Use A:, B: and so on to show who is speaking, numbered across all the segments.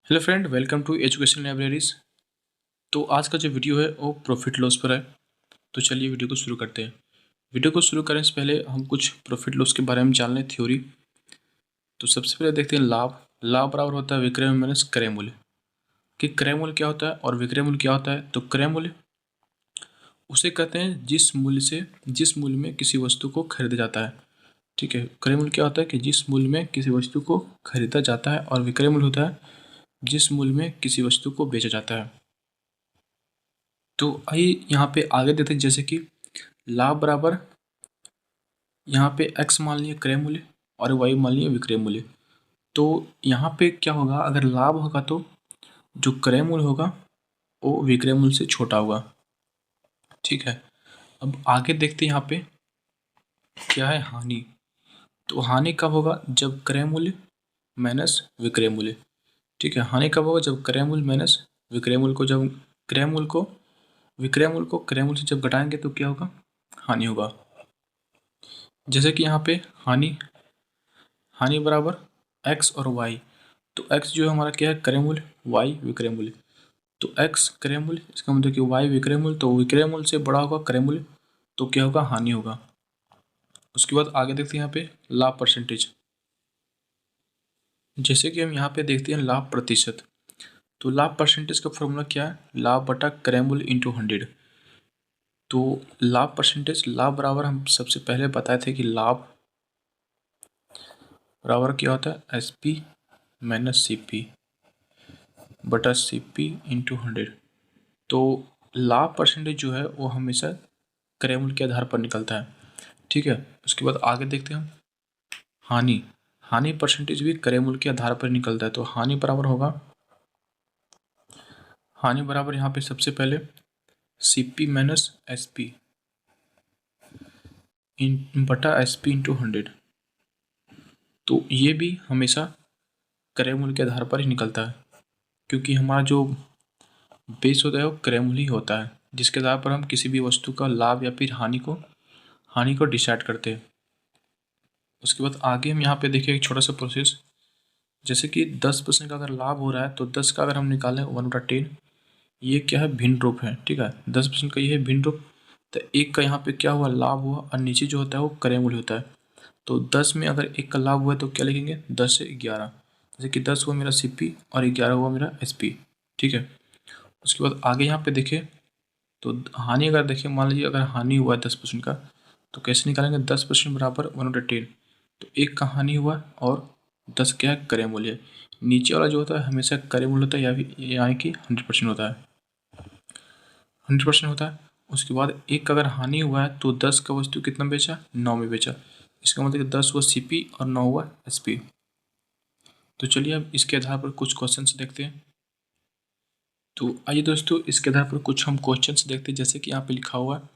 A: Hello friend, welcome to education libraries. तो आज का जो वीडियो है वो प्रॉफिट लॉस पर है। तो चलिए वीडियो को शुरू करते हैं। वीडियो को शुरू करने से पहले हम कुछ प्रॉफिट लॉस के बारे में जान लें, थ्योरी। तो सबसे पहले देखते हैं लाभ। लाभ बराबर होता है विक्रय माइनस क्रय मूल्य। कि क्रय मूल्य क्या होता है और विक्रय मूल्य क्या होता है। तो क्रय मूल्य उसे कहते हैं जिस मूल्य में किसी वस्तु को खरीदा जाता है। ठीक है, क्रय मूल्य क्या होता है कि जिस मूल्य में किसी वस्तु को खरीदा जाता है, और विक्रय मूल्य होता है जिस मूल्य में किसी वस्तु को बेचा जाता है। तो आइए यहाँ पे आगे देते हैं, जैसे कि लाभ बराबर यहाँ पे x मान लिया क्रय मूल्य और y मान लिया विक्रय मूल्य। तो यहाँ पे क्या होगा, अगर लाभ होगा तो जो क्रय मूल्य होगा वो विक्रय मूल्य से छोटा होगा। ठीक है, अब आगे देखते हैं यहाँ पे क्या है, हानि। तो हानि कब होगा, जब क्रय मूल्य माइनस विक्रय मूल्य। ठीक है, हानि कब होगा, जब क्रय मूल्य माइनस विक्रय मूल्य को, जब क्रय मूल्य को विक्रय मूल्य को क्रय मूल्य से जब घटाएंगे तो क्या होगा, हानि होगा। जैसे कि यहाँ पे हानि हानि बराबर x और y। तो x जो है हमारा क्या है, क्रय मूल्य, y विक्रय मूल्य। तो x क्रय मूल्य, इसका मतलब कि y विक्रय मूल्य, तो विक्रय मूल्य से बड़ा होगा क्रय मूल्य, तो क्या होगा, हानि होगा। उसके बाद आगे देखते हैं यहाँ पे लाभ परसेंटेज। जैसे कि हम यहाँ पे देखते हैं लाभ प्रतिशत। तो लाभ परसेंटेज का फॉर्मूला क्या है, लाभ बटा क्रय मूल्य इंटू 100। तो लाभ परसेंटेज, लाभ बराबर हम सबसे पहले बताए थे कि लाभ बराबर क्या होता है, S P minus C P बटा सी पी इंटू 100। तो लाभ परसेंटेज जो है वो हमेशा क्रय मूल्य के आधार पर निकलता है। ठीक है, उसके बाद आगे देखते हैं हम हानि। हानि परसेंटेज भी क्रय मूल्य के आधार पर निकलता है। तो हानि बराबर होगा, हानि बराबर यहाँ पे सबसे पहले C P minus S P बटा एस पी इंटू 100। तो ये भी हमेशा क्रय मूल्य के आधार पर ही निकलता है, क्योंकि हमारा जो बेस होता है वो क्रय मूल्य ही होता है, जिसके आधार पर हम किसी भी वस्तु का लाभ या फिर हानि को डिसाइड करते हैं। उसके बाद आगे हम यहाँ पे देखिए एक छोटा सा प्रोसेस। जैसे कि 10% का अगर लाभ हो रहा है तो 10 का अगर हम निकालें 1/10, ये क्या है, भिन्न रूप है। ठीक है, 10% का ये है भिन्न रूप। तो एक का यहाँ पे क्या हुआ, लाभ हुआ, और नीचे जो होता है वो क्रय मूल्य होता है। तो 10 में अगर एक का लाभ हुआ है तो क्या लिखेंगे, 10 से 11। जैसे कि 10 हुआ मेरा सी पी और 11 हुआ मेरा एस पी। ठीक है, उसके बाद आगे यहाँ पे देखिए तो हानि अगर देखिए, मान लीजिए अगर हानि हुआ है 10% का, तो कैसे निकालेंगे, 10% बराबर 1/10। तो एक का हानि हुआ और 10 क्या है, क्रय मूल्य। नीचे वाला जो होता है हमेशा क्रय मूल्य होता है, यानी कि 100% होता है, 100% होता है। उसके बाद एक का अगर हानि हुआ है तो 10 का वस्तु कितना बेचा, 9 में बेचा। इसका मतलब 10 हुआ सी पी और 9 हुआ एस पी। तो चलिए अब इसके आधार पर कुछ क्वेश्चन देखते हैं। तो आइए दोस्तों, इसके आधार पर कुछ हम क्वेश्चन देखते हैं। जैसे कि यहाँ पे लिखा हुआ है,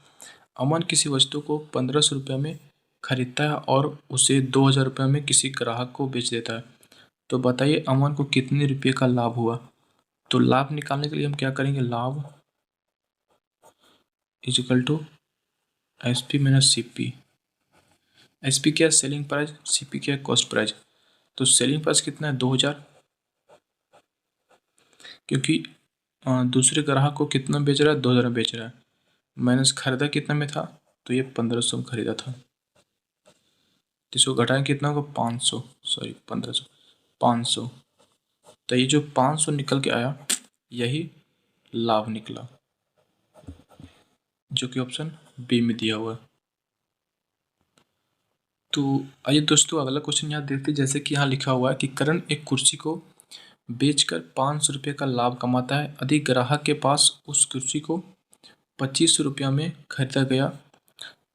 A: अमन किसी वस्तु को 1500 रुपये में खरीदता है और उसे 2000 रुपये में किसी ग्राहक को बेच देता है। तो बताइए अमन को कितने रुपये का लाभ हुआ। तो लाभ निकालने के लिए हम क्या करेंगे, लाभ is equal to S P minus C P. S P क्या है, सेलिंग प्राइस, सी पी क्या है, कॉस्ट प्राइस। तो सेलिंग प्राइस कितना है, 2000, क्योंकि दूसरे ग्राहक को कितना बेच रहा है, 2000 में बेच रहा है। माइनस खरीदा कितना में था, तो ये 1500 में खरीदा था। तो इसको घटाएं कितना होगा, 500, सॉरी 1500, 500। तो ये जो 500 निकल के आया यही लाभ निकला, जो कि ऑप्शन बी में दिया हुआ है। तो आइए दोस्तों अगला क्वेश्चन यहाँ देखते हैं। जैसे कि यहाँ लिखा हुआ है कि करण एक कुर्सी को बेचकर 500 रुपये का लाभ कमाता है, यदि ग्राहक के पास उस कुर्सी को 2500 रुपया में खरीदा गया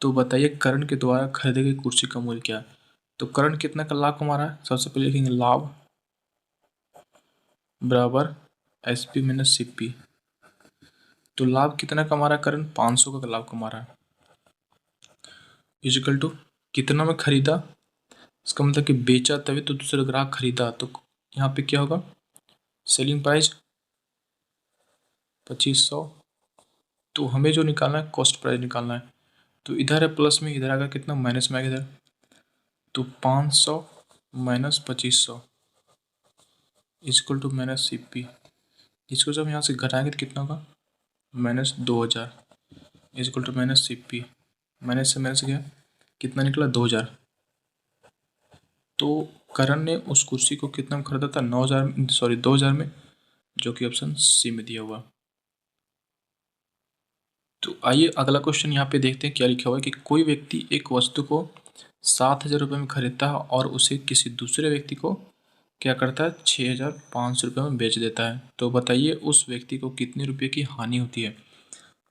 A: तो बताइए करण के द्वारा खरीदी गई कुर्सी का मूल्य क्या है। तो करण कितना का लाभ कमा रहा है, सबसे पहले लिखेंगे लाभ बराबर S P minus C P. तो लाभ कितना कमा रहा है करण, 500 का लाभ कमा रहा है, इजिकल टू कितना में खरीदा, इसका मतलब कि बेचा तभी तो दूसरा ग्राहक खरीदा। तो यहाँ पे क्या होगा, सेलिंग प्राइस 2500। तो हमें जो निकालना है कॉस्ट प्राइस निकालना है। तो इधर है प्लस में, इधर आएगा कितना, माइनस में आएगा इधर। तो 500 minus 2500, equal to minus C P. इसको जब यहाँ से घटाएंगे तो कितना होगा, minus 2000 equal to minus C P. Minus से माइनस गया, कितना निकला 2000। तो करण ने उस कुर्सी को कितना में खरीदा था, 2000 में, जो कि ऑप्शन सी में दिया हुआ। तो आइए अगला क्वेश्चन यहाँ पे देखते हैं क्या लिखा हुआ है कि कोई व्यक्ति एक वस्तु को 7000 रुपये में खरीदता है और उसे किसी दूसरे व्यक्ति को क्या करता है, 6500 रुपये में बेच देता है। तो बताइए उस व्यक्ति को कितने रुपये की हानि होती है।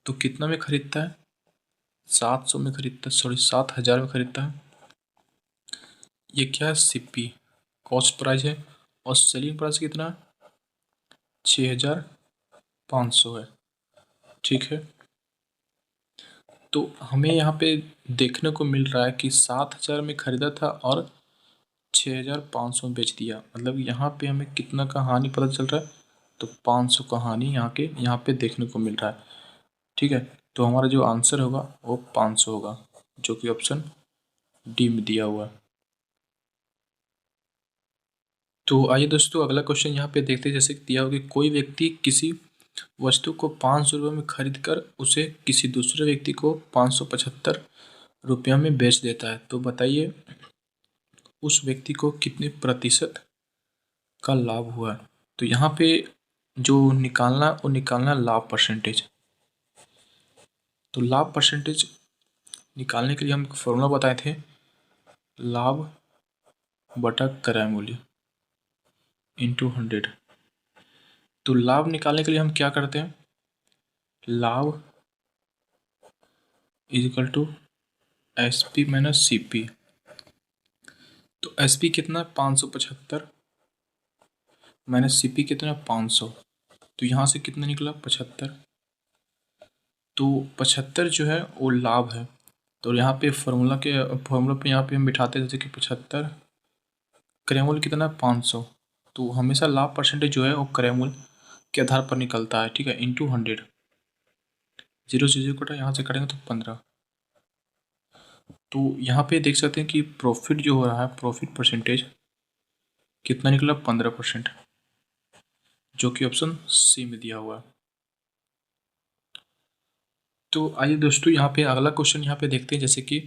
A: तो कितना में खरीदता है, 700 में खरीदता है, 7000 में खरीदता है। ये क्या है, सीपी कॉस्ट प्राइस है, और सेलिंग प्राइस कितना है, 6500 है। ठीक है, तो हमें यहाँ पे देखने को मिल रहा है कि 7000 में खरीदा था और 6500 में बेच दिया। मतलब यहाँ पे हमें कितना का हानि पता चल रहा है, तो 500 का हानि यहाँ पे देखने को मिल रहा है। ठीक है, तो हमारा जो आंसर होगा वो 500 होगा, जो कि ऑप्शन डी में दिया हुआ है। तो आइए दोस्तों अगला क्वेश्चन यहाँ पे देखते हैं। जैसे दिया होगा कि कोई व्यक्ति किसी वस्तु को 500 रुपये में खरीद कर उसे किसी दूसरे व्यक्ति को 575 रुपया में बेच देता है। तो बताइए उस व्यक्ति को कितने प्रतिशत का लाभ हुआ है। तो यहाँ पे जो निकालना लाभ परसेंटेज। तो लाभ परसेंटेज निकालने के लिए हम फॉर्मूला बताए थे, लाभ बटा क्रय मूल्य इंटू 100। तो लाभ निकालने के लिए हम क्या करते हैं, लाभ is equal to S P minus C P. तो एस पी कितना 575 माइनस सी पी कितना 500। तो यहाँ से कितना निकला 75। तो 75 जो है वो लाभ है। तो यहाँ पे फॉर्मूला पे यहाँ पे हम बिठाते हैं, जैसे कि 75 क्रय मूल्य कितना 500। तो हमेशा लाभ परसेंटेज जो है वो क्रय मूल्य के आधार पर निकलता है। ठीक है, इंटू 100। 0 से 0 कटा, यहाँ से कटेंगे तो 15। तो यहाँ पे देख सकते हैं कि प्रॉफिट जो हो रहा है, प्रॉफिट परसेंटेज कितना निकला 15%, जो कि ऑप्शन सी में दिया हुआ है। तो आइए दोस्तों यहाँ पे अगला क्वेश्चन यहाँ पे देखते हैं। जैसे कि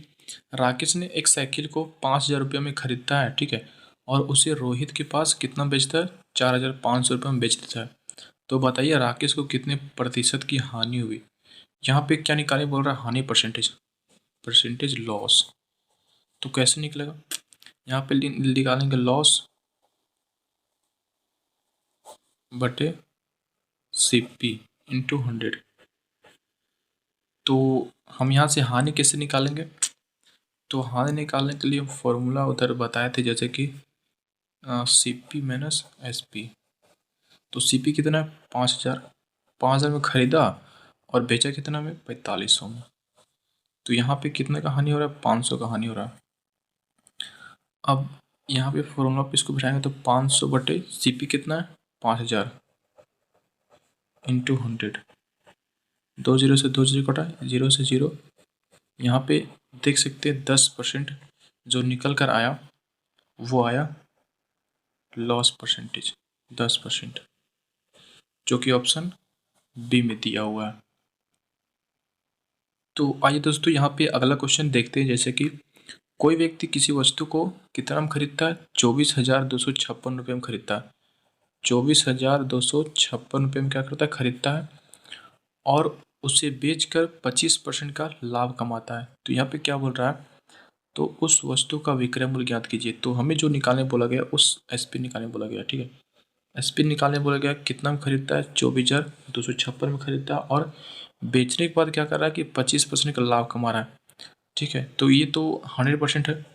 A: राकेश ने एक साइकिल को 5000 रुपये में खरीदता है, ठीक है, और उसे रोहित के पास कितना बेचता है, 4500 रुपये में बेच देता है। तो बताइए राकेश को कितने प्रतिशत की हानि हुई। यहाँ पे क्या निकालने बोल रहा है, हानि परसेंटेज लॉस। तो कैसे निकलेगा, यहाँ पे निकालेंगे लॉस बटे सीपी इंटू 100। तो हम यहाँ से हानि कैसे निकालेंगे, तो हानि निकालने के लिए हम फॉर्मूला उधर बताए थे, जैसे कि C P minus S P. तो सी पी कितना है 5000 में खरीदा और बेचा कितना में 4500 में। तो यहाँ पे कितने का हानि हो रहा है, 500 का हानि हो रहा है। अब यहाँ पे फॉर्मूला पे इसको बिठाएंगे तो 500 बटे सी पी कितना है 5000 इंटू 100। 2 0 से 2 0 कटा, 0 से 0। यहाँ पे देख सकते हैं 10% जो निकल कर आया वो आया लॉस परसेंटेज 10%, जो कि ऑप्शन बी में दिया हुआ है। तो आइए दोस्तों यहाँ पे अगला क्वेश्चन देखते हैं। जैसे कि कोई व्यक्ति किसी वस्तु को कितना में खरीदता है, 24,256 रुपये में खरीदता है। 24,256 रुपये में क्या करता है, खरीदता है, और उसे बेचकर 25% का लाभ कमाता है। तो यहाँ पे क्या बोल रहा है, तो उस वस्तु का विक्रय मूल्य ज्ञात कीजिए। तो हमें जो निकालने बोला गया उस एस पी निकालने बोला गया। ठीक है, एस पी निकालने बोला गया, कितना में खरीदता है, 24,256 में खरीदता है, और बेचने के बाद क्या कर रहा है कि 25% का लाभ कमा रहा है। ठीक है, तो ये तो 100% है।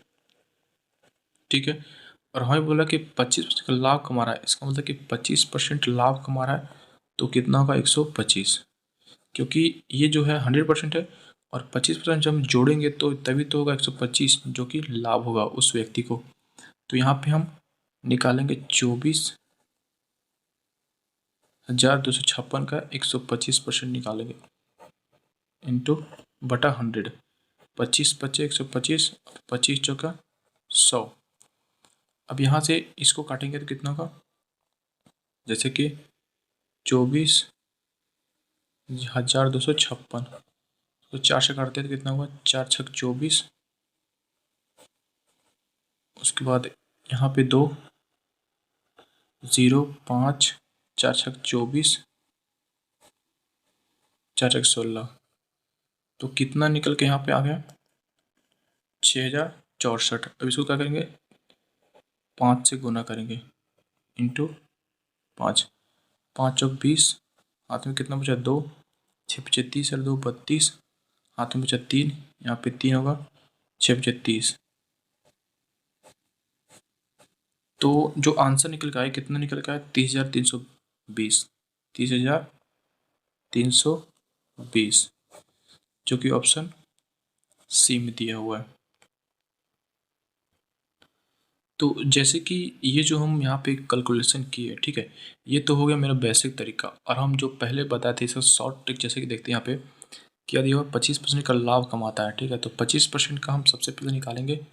A: ठीक है, और हमें बोला कि 25% का लाभ कमा रहा है, इसका मतलब कि 25% लाभ कमा रहा है, तो कितना होगा 125, क्योंकि ये जो है 100% है, और 25% जब हम जोड़ेंगे तो तभी तो होगा 125, जो कि लाभ होगा उस व्यक्ति को। तो यहाँ पे हम निकालेंगे 24,256 का 125% निकालेंगे इंटू बटा 100। 25 25 125, 25 चौका 100। अब यहाँ से इसको काटेंगे तो कितना होगा, जैसे कि 24,256, तो 4 से काटते हैं तो कितना हुआ, 4 छक 24। उसके बाद यहाँ पे 2, 0, 5, 4 छक 24, 4 छक 16, तो कितना निकल के यहाँ पे आ गया, 6,064। अब इसको क्या करेंगे, 5 से गुना करेंगे, इंटू 5, 5 चौक 20, हाथ में कितना बचा, 2, 6 पचे 30 और 2 32, हाथ में बचा 3, यहाँ पे 3 होगा, 6 पचे 30। तो जो आंसर निकल का है, कितना निकल का है, 30,320, 30,320, जो कि ऑप्शन सी में दिया हुआ है। तो जैसे कि ये जो हम यहाँ पे कैलकुलेशन किए, ठीक है, ये तो हो गया मेरा बेसिक तरीका। और हम जो पहले बताए थे इसका शॉर्ट ट्रिक, जैसे कि देखते हैं यहाँ पे क्या दिया हुआ, 25% का लाभ कमाता है, ठीक है। तो 25% का हम सबसे पहले निकालेंगे,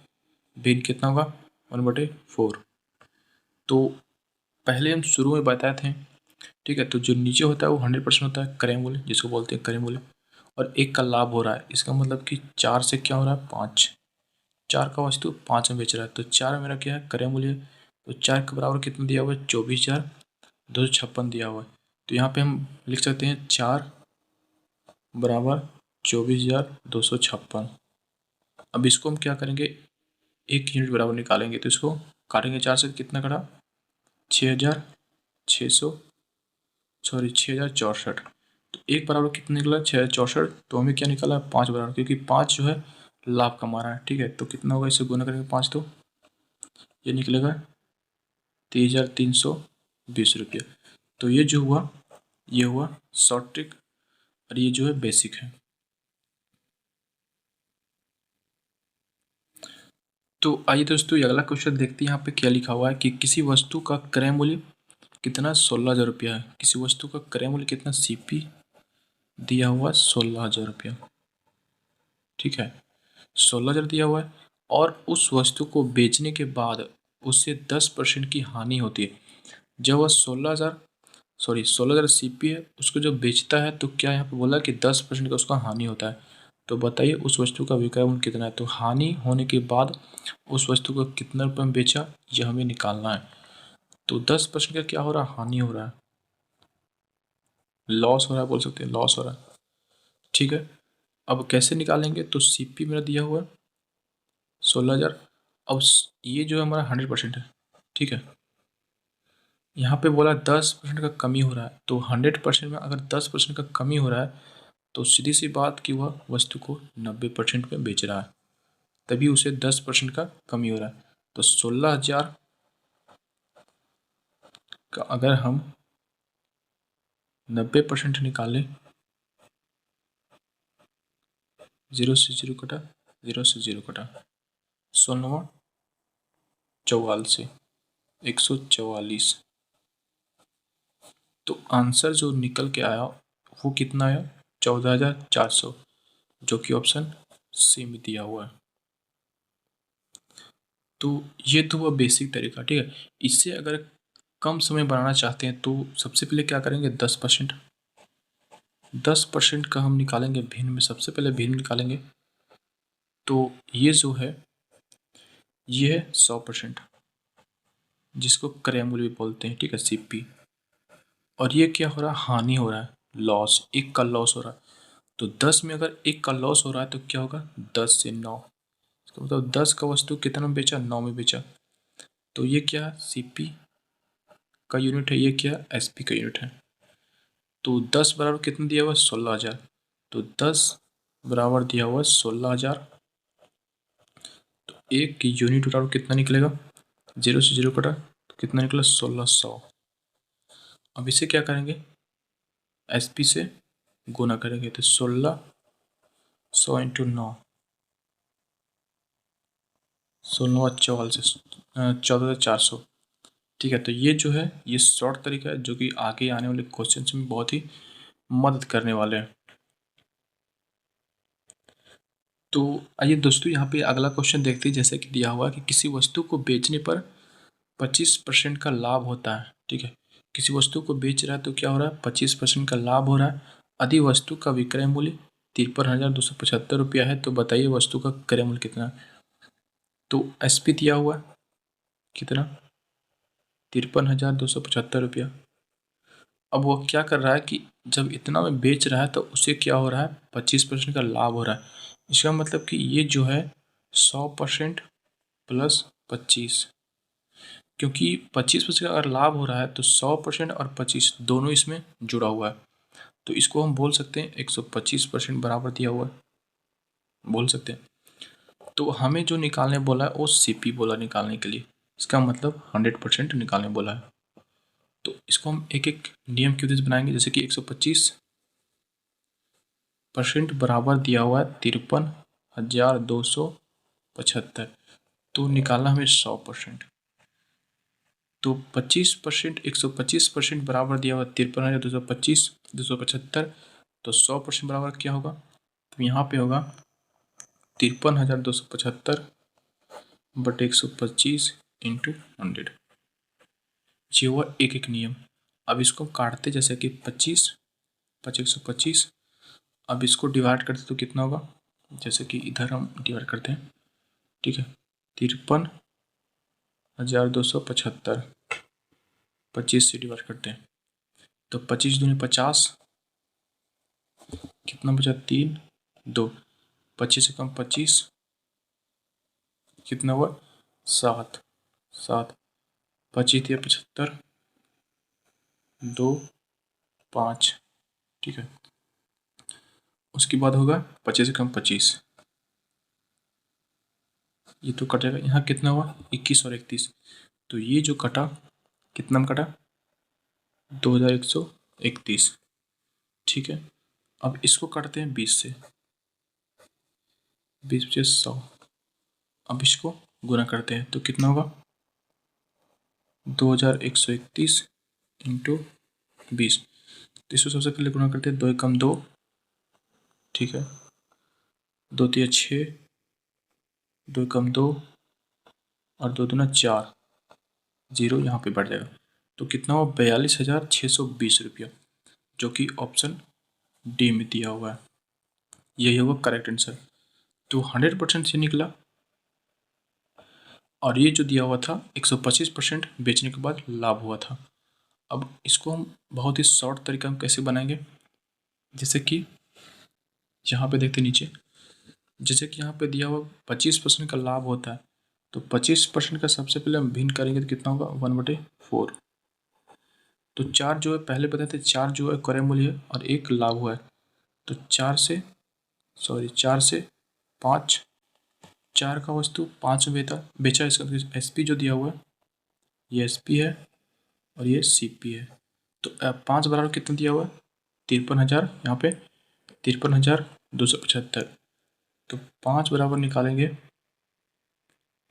A: भिन्न कितना होगा, 1/4। तो पहले हम शुरू में बताए थे, ठीक है। तो जो नीचे होता है वो 100% होता है, क्रय मूल्य जिसको बोलते हैं क्रय मूल्य, और 1 का लाभ हो रहा है, इसका मतलब कि 4 से क्या हो रहा है, 5, 4 का वस्तु 5 में बेच रहा है, तो 4 में मेरा क्या है, क्रय मूल्य। तो 4 के बराबर कितना दिया हुआ है, 24,256 दिया हुआ है। तो यहाँ पे हम लिख सकते हैं 4 बराबर 24,256। अब इसको हम क्या करेंगे, 1 यूनिट बराबर निकालेंगे, तो इसको काटेंगे 4 से, कितना कटा, 6,600, सॉरी 6,064। तो 1 बराबर कितना निकला, 6,064। तो हमें क्या निकाला, 5 बराबर, क्योंकि 5 जो है लाभ कमा रहा है, ठीक है। तो कितना होगा, इसे गुना करेंगे 5, तो ये निकलेगा 30,320 रुपया। तो ये जो हुआ, ये हुआ शॉर्ट ट्रिक, और ये जो है बेसिक है। तो आइए दोस्तों, ये अगला क्वेश्चन देखते हैं। यहाँ पे क्या लिखा हुआ है कि किसी वस्तु का क्रय मूल्य कितना, 16,000 रुपया है। किसी वस्तु का क्रय मूल्य कितना, सीपी दिया हुआ 16,000 रुपया, ठीक है। 16,000 दिया हुआ है, और उस वस्तु को बेचने के बाद उससे 10% की हानि होती है। जब वह 16,000 सीपी है, उसको जब बेचता है तो क्या यहाँ पे बोला कि 10% का उसका हानि होता है। तो बताइए उस वस्तु का विक्रय मूल्य कितना है। तो हानि होने के बाद उस वस्तु को कितना रुपये में बेचा, ये हमें निकालना है। तो 10% का क्या हो रहा है, हानि हो रहा है, लॉस हो रहा है, बोल सकते हैं लॉस हो रहा है, ठीक है। अब कैसे निकालेंगे, तो सीपी मेरा दिया हुआ है 16,000। अब ये जो है हमारा 100% है, ठीक है। यहाँ पे बोला 10% का कमी हो रहा है, तो 100% में अगर 10% का कमी हो रहा है, तो सीधी सी बात कि वह वस्तु को 90% में बेच रहा है, तभी उसे 10% का कमी हो रहा है। तो 16,000 का अगर हम 90% निकालें, 0 से 0 कटा, 0 से 0 कटा, 16 44, 144। तो आंसर जो निकल के आया वो कितना आया, 14,400, जो कि ऑप्शन सी में दिया हुआ है। तो ये तो हुआ बेसिक तरीका, ठीक है। इससे अगर कम समय बनाना चाहते हैं तो सबसे पहले क्या करेंगे, 10%, 10% का हम निकालेंगे भिन्न में, सबसे पहले भिन्न निकालेंगे। तो ये जो है, ये है 100%, जिसको क्रय मूल्य भी बोलते हैं, ठीक है, सीपी। और ये क्या हो रहा है, हानि हो रहा है, लॉस, 1 का लॉस हो रहा है। तो 10 में अगर 1 का लॉस हो रहा है तो क्या होगा, 10 से 9, इसका मतलब 10 का वस्तु कितना में बेचा, 9 में बेचा। तो ये क्या, सीपी का यूनिट है, ये क्या, एसपी का यूनिट है। तो 10 बराबर कितना दिया हुआ, 16,000। तो 10 बराबर दिया हुआ 16,000, तो एक यूनिट बराबर कितना निकलेगा, 0 से 0 कटा, तो कितना निकला, 1600। अब इसे क्या करेंगे, एसपी से गुना करेंगे, तो 1600 इंटू 9, 16,44, 14,400, ठीक है। तो ये जो है, ये शॉर्ट तरीका है, जो कि आगे आने वाले क्वेश्चन में बहुत ही मदद करने वाले हैं। तो आइए दोस्तों, यहाँ पे अगला क्वेश्चन देखते हैं। जैसे कि दिया हुआ कि किसी वस्तु को बेचने पर 25% का लाभ होता है, ठीक है। किसी वस्तु को बेच रहा है तो क्या हो रहा है, 25% का लाभ हो रहा है। यदि वस्तु का विक्रय मूल्य 53,275 रुपया है तो बताइए वस्तु का क्रय मूल्य कितना है। तो एसपी दिया हुआ है कितना, 53,275 रुपया। अब वो क्या कर रहा है कि जब इतना में बेच रहा है तो उसे क्या हो रहा है, 25% का लाभ हो रहा है। इसका मतलब कि ये जो है 100% प्लस 25, क्योंकि 25% का अगर लाभ हो रहा है तो 100% और 25 दोनों इसमें जुड़ा हुआ है। तो इसको हम बोल सकते हैं 125% बराबर दिया हुआ है, बोल सकते हैं। तो हमें जो निकालने बोला है वो सीपी बोला निकालने के लिए, इसका मतलब 100% निकालने बोला है। तो इसको हम एक एक नियम की वजह से बनाएंगे। जैसे कि 125% बराबर दिया हुआ है 53,275, तो निकालना हमें 100%। तो 25%, 125% बराबर दिया हुआ 53,275, तो 100% बराबर क्या होगा, तो यहाँ पे होगा 53,275 बटे 125 इंटू 100। ये हुआ एक एक नियम। अब इसको काटते, जैसे कि 25 125, अब इसको डिवाइड करते तो कितना होगा, जैसे कि इधर हम डिवाइड करते हैं, ठीक है। 53,275 25 से डिवाइड करते हैं तो 25 दूनी 50, कितना बचा 3 2, 25 से कम 25, कितना हुआ 7 7, 25 दिया 75, 2 5, ठीक है। उसके बाद होगा 25 से कम 25, ये तो कटेगा। यहाँ कितना हुआ 21 और 31, तो ये जो कटा कितना में कटा 2131, ठीक है। अब इसको काटते हैं 20 से, 20 बचे 100। अब इसको गुना करते हैं तो कितना होगा 2131 इंटू 20। तो इसको सबसे पहले गुना करते हैं, 2 एकम 2, ठीक है, 2 तिया 6, 2 एकम 2 और 2 दूना 4, जीरो यहाँ पे बढ़ जाएगा। तो कितना हुआ 42,620 रुपया, जो कि ऑप्शन डी में दिया हुआ है। यही होगा करेक्ट आंसर। तो 100% से निकला, और ये जो दिया हुआ था 125% बेचने के बाद लाभ हुआ था। अब इसको हम बहुत ही शॉर्ट तरीका में कैसे बनाएंगे, जैसे कि यहाँ पे देखते नीचे, जैसे कि यहाँ पे दिया हुआ 25% का लाभ होता है, तो 25% का सबसे पहले हम भिन्न करेंगे तो कितना होगा 1/4। तो 4 जो है पहले बताए थे, 4 जो है क्रय मूल्य है और 1 लाभ हुआ है, तो 4 से 5, 4 का वस्तु 5 में बेचा, इसका एसपी जो दिया हुआ है ये एसपी है और ये सीपी है। तो 5 बराबर कितना दिया हुआ है 53,000, यहाँ पे 53,275, तो 5 बराबर निकालेंगे,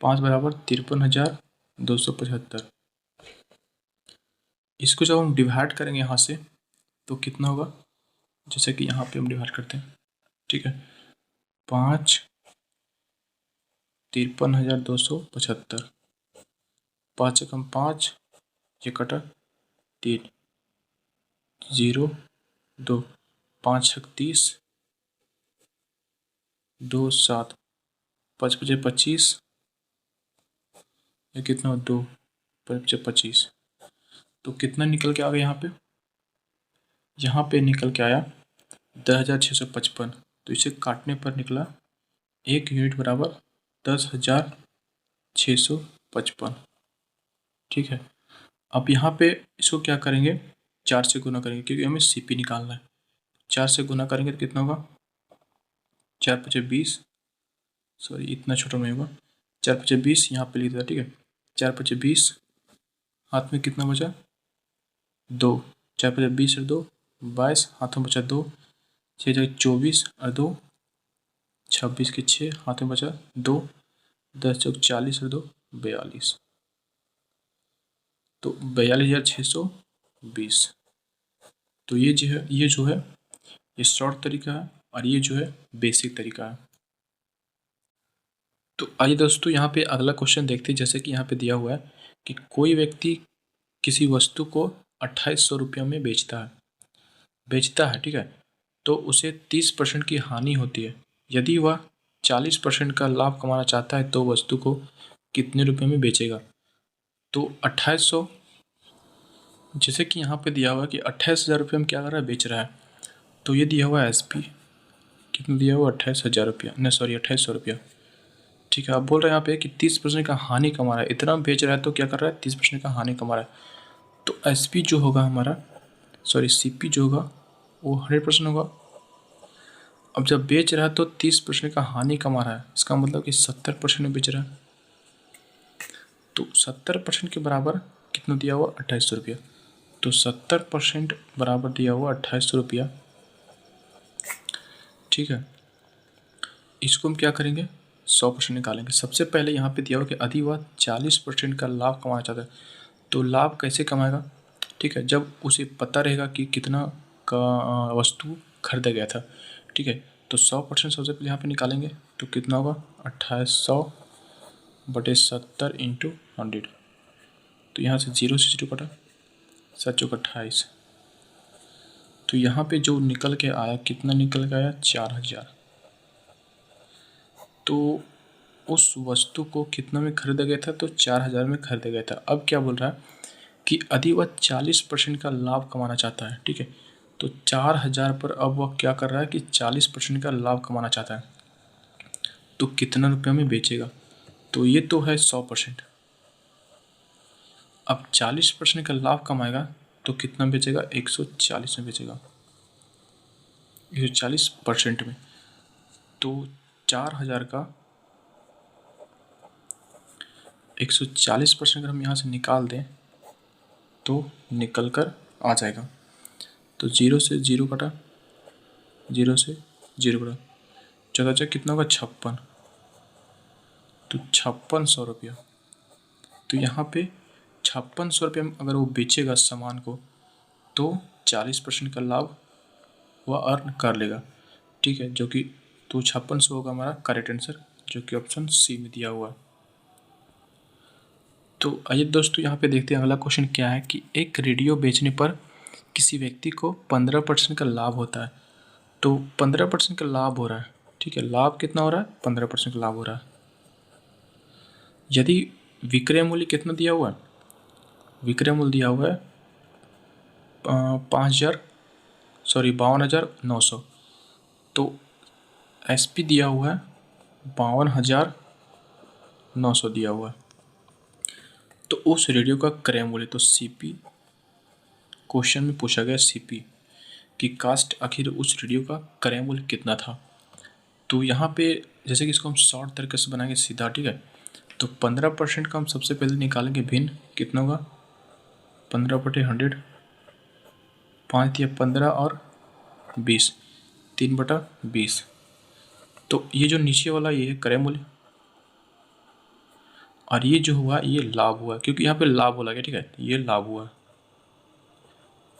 A: 5 बराबर 53,275। इसको जब हम डिवाइड करेंगे यहाँ से तो कितना होगा, जैसे कि यहाँ पे हम डिवाइड करते हैं, ठीक है। 5 53,275, 5 से कम 5, ये कटा 3, 0 2, 5 30, 2 7, 5 5 25, ये कितना 2 5 25, तो कितना निकल के आ गया यहाँ पे निकल के आया 10,655। तो इसे काटने पर निकला 1 यूनिट बराबर 10,655, ठीक है। अब यहाँ पे इसको क्या करेंगे 4 से गुना करेंगे, क्योंकि हमें सीपी निकालना है। 4 से गुना करेंगे तो कितना होगा 4 5 20, सॉरी इतना छोटा नहीं होगा, 4 5 20 यहाँ पे लिख दिया, ठीक है। 4 5 20, हाथ में कितना बचा 2, 4 5 20 और 2 22, हाथों में बचा 2, 6 24 और 2 26 के 6, हाथ में बचा 2, 10 चौक 40 और 2 42, तो 42,620। तो ये जो है ये शॉर्ट तरीका है और ये जो है बेसिक तरीका है। तो आइए दोस्तों यहाँ पे अगला क्वेश्चन देखते हैं। जैसे कि यहाँ पे दिया हुआ है कि कोई व्यक्ति किसी वस्तु को ₹2800 में बेचता है, ठीक है, तो उसे 30% की हानि होती है। यदि वह 40% का लाभ कमाना चाहता है तो वस्तु को कितने रुपए में बेचेगा? तो 2800, जैसे कि यहाँ पे दिया हुआ है कि 28,000 में क्या कर रहा है, बेच रहा है। तो ये दिया हुआ है SP, कितना दिया हुआ, 28,000 नहीं सॉरी 2800। ठीक है, आप बोल रहे हैं यहाँ पे कि 30% का हानि कमा रहा है, इतना बेच रहा है तो क्या कर रहा है, 30% का हानि कमा रहा है। तो SP जो होगा हमारा, सॉरी CP जो होगा वो 100% होगा। अब जब बेच रहा है तो 30% का हानि कमा रहा है, इसका मतलब कि 70% में बेच रहा है। तो 70% के बराबर कितना दिया हुआ, 2800। तो 70% बराबर दिया हुआ 2800। ठीक है, इसको हम क्या करेंगे, 100% निकालेंगे। सबसे पहले यहाँ पे दिया हुआ कि यदि वह 40% का लाभ कमाना चाहता है, तो लाभ कैसे कमाएगा? ठीक है, जब उसे पता रहेगा कि कितना का वस्तु खरीदा गया था। ठीक है, तो 100% सबसे पहले यहाँ पे निकालेंगे तो कितना होगा, 2800/70 × 100। तो यहाँ से 0 से 0 कटा, 7×28। तो यहाँ पे जो निकल के आया, कितना निकल के आया, 4000। तो उस वस्तु को कितना में खरीदा गया था, तो 4000 में खरीदा गया था। अब क्या बोल रहा है कि यदि वह 40% का लाभ कमाना चाहता है, ठीक है, तो 4000 पर अब वह क्या कर रहा है कि 40% का लाभ कमाना चाहता है, तो कितना रुपये में बेचेगा? तो ये तो है 100%। अब 40% का लाभ कमाएगा तो कितना बेचेगा, 140 में बेचेगा, 140% में। तो 4000 का 140% अगर हम यहाँ से निकाल दें तो निकल कर आ जाएगा। तो 0 से 0 कटा, 0 से 0 कटा, 14 कितना होगा, 56। तो 5600 रुपया। तो यहाँ पे 5600 में अगर वो बेचेगा सामान को तो 40% का लाभ वह अर्न कर लेगा। ठीक है, जो कि तो 5600 होगा हमारा करेक्ट आंसर, जो कि ऑप्शन C में दिया हुआ है। तो आइए दोस्तों यहाँ पे देखते हैं अगला क्वेश्चन क्या है कि एक रेडियो बेचने पर किसी व्यक्ति को 15% का लाभ होता है। तो 15% का लाभ हो रहा है, ठीक है, लाभ कितना हो रहा है, 15% का लाभ हो रहा है। यदि विक्रय मूल्य कितना दिया हुआ है, विक्रय मूल्य दिया हुआ है 52,900। तो SP दिया हुआ है 52,900 दिया हुआ है। तो उस रेडियो का क्रय मूल्य, तो CP क्वेश्चन में पूछा गया CP कि कास्ट आखिर उस रेडियो का क्रय मूल्य कितना था। तो यहाँ पे जैसे कि इसको हम शॉर्ट तरीके से बनाएंगे सीधा, ठीक है, तो 15% का हम सबसे पहले निकालेंगे भिन्न, कितना होगा, 15/100, 5 या 15 और 20, 3/20। तो ये जो नीचे वाला ये है क्रय मूल्य, और ये जो हुआ ये लाभ हुआ, क्योंकि यहाँ पे लाभ बोला गया, ठीक है, ये लाभ हुआ।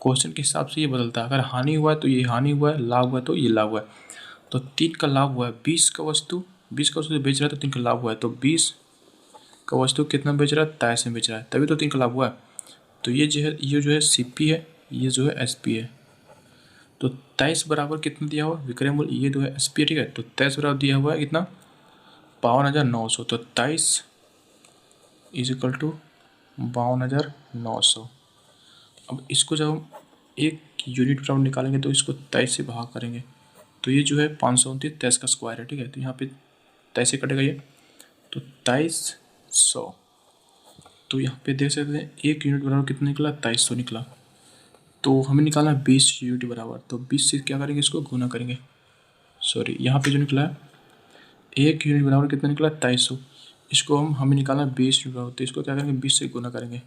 A: क्वेश्चन के हिसाब से ये बदलता है, अगर हानि हुआ है तो ये हानि हुआ है, लाभ हुआ है तो ये लाभ हुआ है। तो 3 का लाभ हुआ है, 20 का वस्तु बेच रहा है तो 3 का लाभ हुआ है। तो 20 का वस्तु कितना बेच रहा है, 23 में बेच रहा है, तभी तो 3 का लाभ हुआ है। तो ये जो है CP है, ये जो है SP है। तो 23 बराबर कितना दिया हुआ, विक्रय मूल्य, ये जो है SP है, ठीक है। तो 23 बराबर दिया हुआ है कितना, 52,900। तो 23 = 52,900। अब इसको जब हम एक यूनिट बराबर निकालेंगे तो इसको 23 से भाग करेंगे, तो ये जो है 529, 23 का स्क्वायर है, ठीक है। तो यहाँ पे 23 से कटेगा ये, तो 2300। तो यहाँ पे देख सकते हैं एक यूनिट बराबर कितना निकला, 2300 निकला। तो हमें निकालना है 20 यूनिट बराबर, तो 20 से क्या करेंगे, इसको गुना करेंगे। सॉरी, यहाँ पे जो निकला है एक यूनिट बराबर कितना निकला, 2300। इसको हमें निकालना है 20 यूनिट बराबर, तो इसको क्या करेंगे, 20 से गुना करेंगे।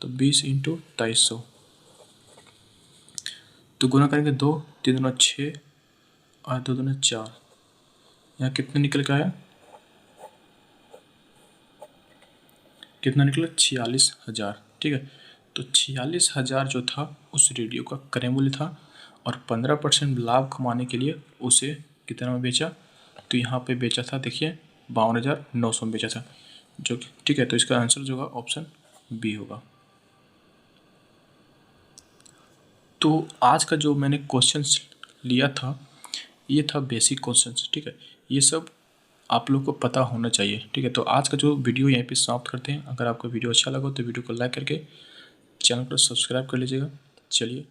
A: तो 20 × 2300, तो गुना करेंगे 2, 3 दूना 6 और 2 दूना 4। यहाँ कितना निकल के आया, कितना निकला, 46,000, ठीक है। तो 46,000 जो था उस रेडियो का क्रय मूल्य था, और 15% लाभ कमाने के लिए उसे कितना में बेचा, तो यहाँ पे बेचा था, देखिए 52,900 में बेचा था, जो ठीक है। तो इसका आंसर जो होगा ऑप्शन B होगा। तो आज का जो मैंने क्वेश्चंस लिया था ये था बेसिक क्वेश्चंस, ठीक है। ये सब आप लोग को पता होना चाहिए, ठीक है। तो आज का जो वीडियो यहीं पे समाप्त करते हैं। अगर आपको वीडियो अच्छा लगा तो वीडियो को लाइक करके चैनल को सब्सक्राइब कर लीजिएगा। चलिए।